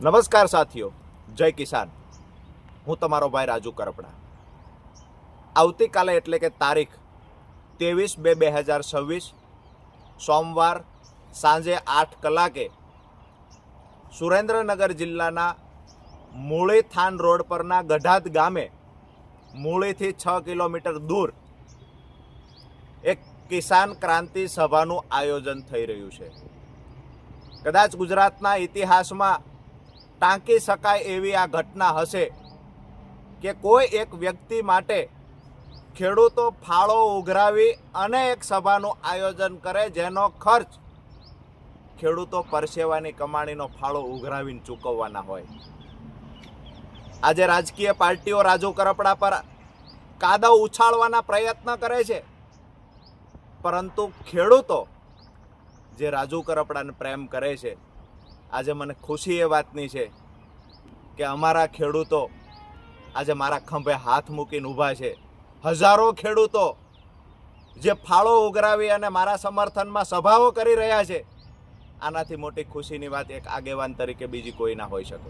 નમસ્કાર સાથીઓ, જય કિસાન. હું તમારો ભાઈ રાજુ કરપડા. આવતીકાલે એટલે કે તારીખ 23/2/2026 સોમવાર સાંજે 8 કલાકે સુરેન્દ્રનગર જિલ્લાના મૂળી થાન રોડ પરના ગઢાદ ગામે મૂળીથી 6 કિલોમીટર દૂર એક કિસાન ક્રાંતિ સભાનું આયોજન થઈ રહ્યું છે. કદાચ ગુજરાતના ઇતિહાસમાં ટાંકી શકાય એવી આ ઘટના હશે કે કોઈ એક વ્યક્તિ માટે ખેડૂતો ફાળો ઉઘરાવી અને એક સભાનું આયોજન કરે જેનો ખર્ચ ખેડૂતો પરસેવાની કમાણીનો ફાળો ઉઘરાવીને ચૂકવવાના હોય. આજે રાજકીય પાર્ટીઓ રાજુ કરપડા પર કાદવ ઉછાળવાના પ્રયત્ન કરે છે, પરંતુ ખેડૂતો જે રાજુ કરપડાને પ્રેમ કરે છે, આજે મને ખુશી એ વાતની છે કે અમારા ખેડૂતો આજે મારા ખંભે હાથ મૂકીને ઊભા છે. હજારો ખેડૂતો જે ફાળો ઉઘરાવી અને મારા સમર્થનમાં સભાઓ કરી રહ્યા છે, આનાથી મોટી ખુશીની વાત એક આગેવાન તરીકે બીજી કોઈ ના હોઈ શકે.